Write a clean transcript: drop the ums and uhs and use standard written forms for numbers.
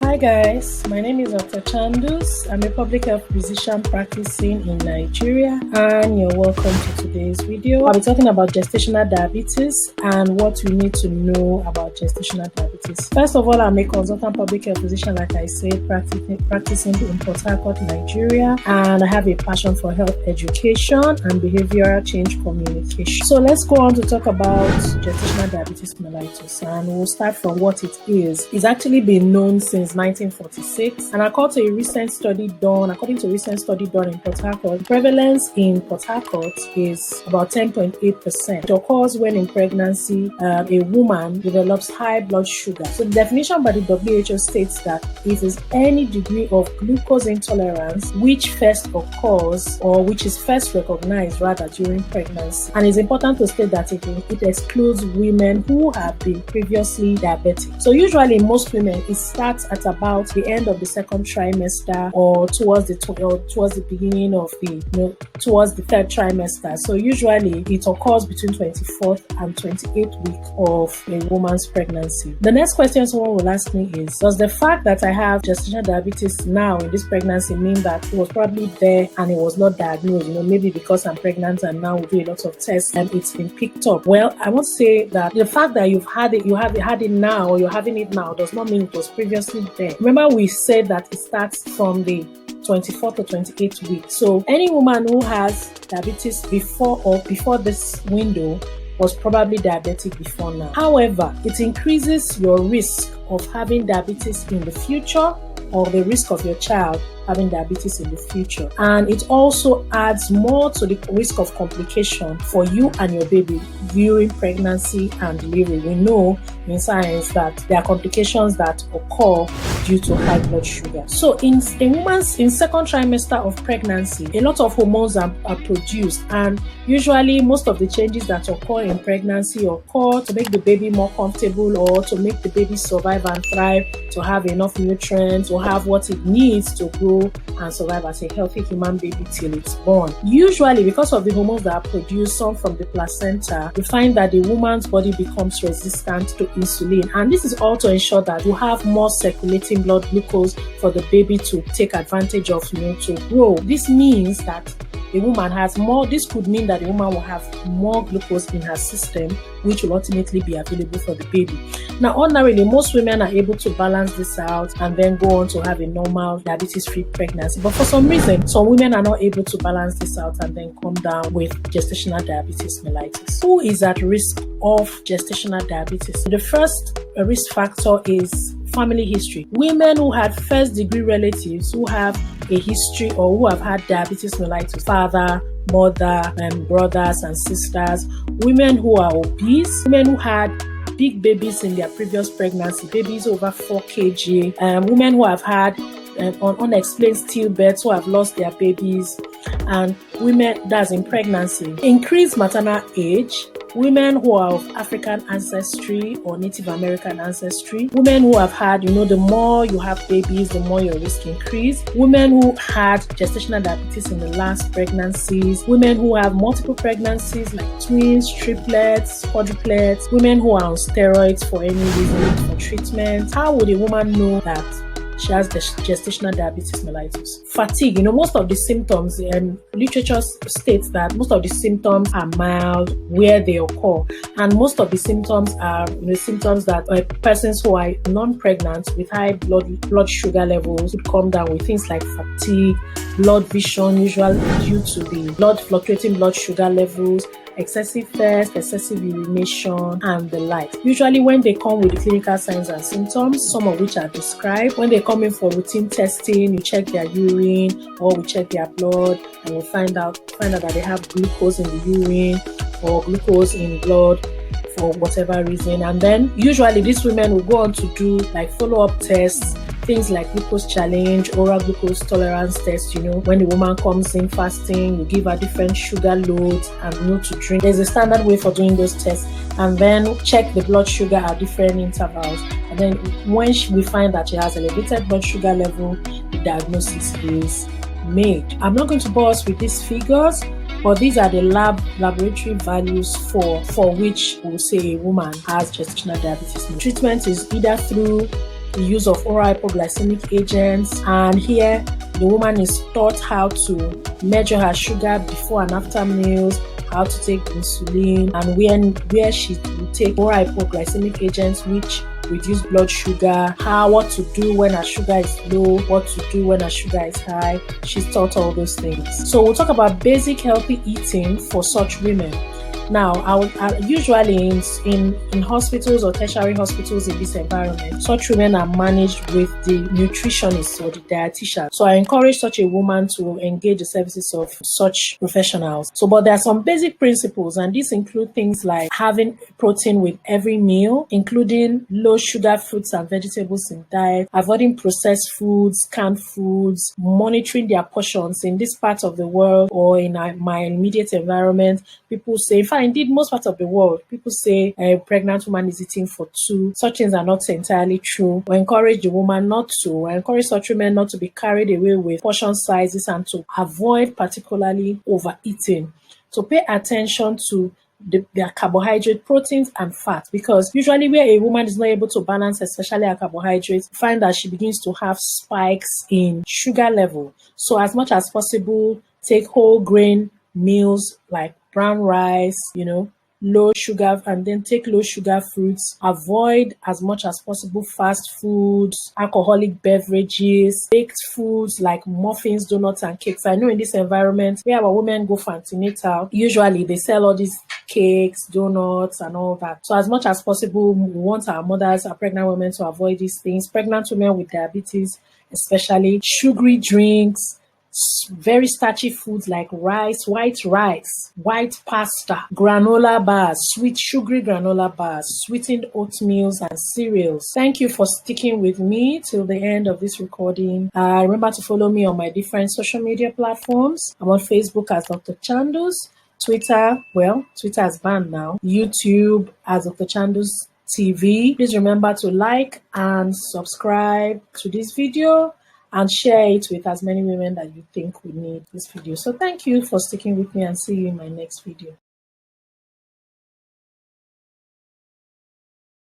Hi guys, my name is Dr. Chandus. I'm a public health physician practicing in Nigeria, and you're welcome to today's video. I'll be talking about gestational diabetes and what we need to know about gestational diabetes. First of all, I'm a consultant public health physician, like I said, practicing in Port Harcourt, Nigeria, and I have a passion for health education and behavioral change communication. So let's go on to talk about gestational diabetes mellitus, and we'll start from what it is. It's actually been known since 1946, and according to a recent study done in Port Harcourt, prevalence in Port Harcourt is about 10.8%. It occurs when in pregnancy a woman develops high blood sugar. So the definition by the WHO states that it is any degree of glucose intolerance which first occurs, or which is first recognized rather, during pregnancy. And it's important to state that it excludes women who have been previously diabetic. So usually most women, it starts at about the end of the second trimester, or towards the beginning of towards the third trimester. So usually it occurs between 24th and 28th week of a woman's pregnancy. The next question someone will ask me is, does the fact that I have gestational diabetes now in this pregnancy mean that it was probably there and it was not diagnosed? Maybe because I'm pregnant and now we do a lot of tests and it's been picked up. Well, I must say that the fact that you've had it now, or you're having it now, does not mean it was previously there. Remember, we said that it starts from the 24th or 28th week. So any woman who has diabetes before this window was probably diabetic before now. However, it increases your risk of having diabetes in the future, or the risk of your child having diabetes in the future. And it also adds more to the risk of complication for you and your baby during pregnancy and delivery. We know in science that there are complications that occur due to high blood sugar. So in second trimester of pregnancy, a lot of hormones are produced, and usually most of the changes that occur in pregnancy occur to make the baby more comfortable, or to make the baby survive and thrive, to have enough nutrients, or have what it needs to grow and survive as a healthy human baby till it's born. Usually, because of the hormones that are produced, some from the placenta, we find that the woman's body becomes resistant to insulin, and this is all to ensure that you have more circulating blood glucose for the baby to take advantage of, to grow. This means that the woman has more. This could mean that the woman will have more glucose in her system, which will ultimately be available for the baby. Now, ordinarily, most women are able to balance this out and then go on to have a normal diabetes-free pregnancy. But for some reason, some women are not able to balance this out and then come down with gestational diabetes mellitus. Who is at risk of gestational diabetes? The first risk factor is family history. Women who had first-degree relatives who have a history, or who have had diabetes mellitus, father, mother, brothers and sisters, women who are obese, women who had big babies in their previous pregnancy, babies over 4 kg, women who have had unexplained stillbirths, who have lost their babies, and women that's in pregnancy. Increased maternal age, women who are of African ancestry or Native American ancestry, women who have had, the more you have babies, the more your risk increase, women who had gestational diabetes in the last pregnancies, women who have multiple pregnancies like twins, triplets, quadruplets, women who are on steroids for any reason, for treatment. How would a woman know that she has gestational diabetes mellitus? Fatigue. Most of the symptoms, literature states that most of the symptoms are mild where they occur, and most of the symptoms are symptoms that persons who are non-pregnant with high blood sugar levels would come down with, things like fatigue, blood vision, usually due to the fluctuating blood sugar levels, excessive thirst, excessive urination, and the like. Usually when they come with the clinical signs and symptoms, some of which are described, when they come in for routine testing, you check their urine, or we check their blood, and we'll find out that they have glucose in the urine or glucose in blood for whatever reason. And then usually these women will go on to do follow-up tests, things like glucose challenge, oral glucose tolerance test. When the woman comes in fasting, you give her different sugar loads and to drink. There's a standard way for doing those tests, and then check the blood sugar at different intervals. And then when we find that she has elevated blood sugar level, the diagnosis is made. I'm not going to bore us with these figures, but these are the laboratory values for which we'll say a woman has gestational diabetes. Treatment is either through the use of oral hypoglycemic agents, and here the woman is taught how to measure her sugar before and after meals, how to take insulin, and where she will take oral hypoglycemic agents which reduce blood sugar, what to do when her sugar is low, what to do when her sugar is high. She's taught all those things. So we'll talk about basic healthy eating for such women. Now, I usually in hospitals or tertiary hospitals in this environment, such women are managed with the nutritionist or the dietitian. So I encourage such a woman to engage the services of such professionals. But there are some basic principles, and these include things like having protein with every meal, including low sugar fruits and vegetables in diet, avoiding processed foods, canned foods, monitoring their portions. In this part of the world or in my immediate environment, people say, indeed, most parts of the world, people say a pregnant woman is eating for two. Such things are not entirely true. We encourage the woman not to. I encourage such women not to be carried away with portion sizes and to avoid particularly overeating. To pay attention to their carbohydrate, proteins, and fat, because usually where a woman is not able to balance, especially her carbohydrates, find that she begins to have spikes in sugar level. So as much as possible, take whole grain meals like brown rice, low sugar, and then take low sugar fruits. Avoid as much as possible fast foods, alcoholic beverages, baked foods like muffins, donuts, and cakes. I know in this environment where our women go for antenatal, usually they sell all these cakes, donuts, and all that. So as much as possible, we want our mothers, our pregnant women to avoid these things. Pregnant women with diabetes, especially sugary drinks, very starchy foods like rice, white pasta, granola bars, sweet sugary granola bars, sweetened oatmeals, and cereals. Thank you for sticking with me till the end of this recording. Remember to follow me on my different social media platforms. I'm on Facebook as Dr. Chandos, Twitter is banned now, YouTube as Dr. Chandos TV. Please remember to like and subscribe to this video and share it with as many women that you think would need this video. So thank you for sticking with me, and see you in my next video.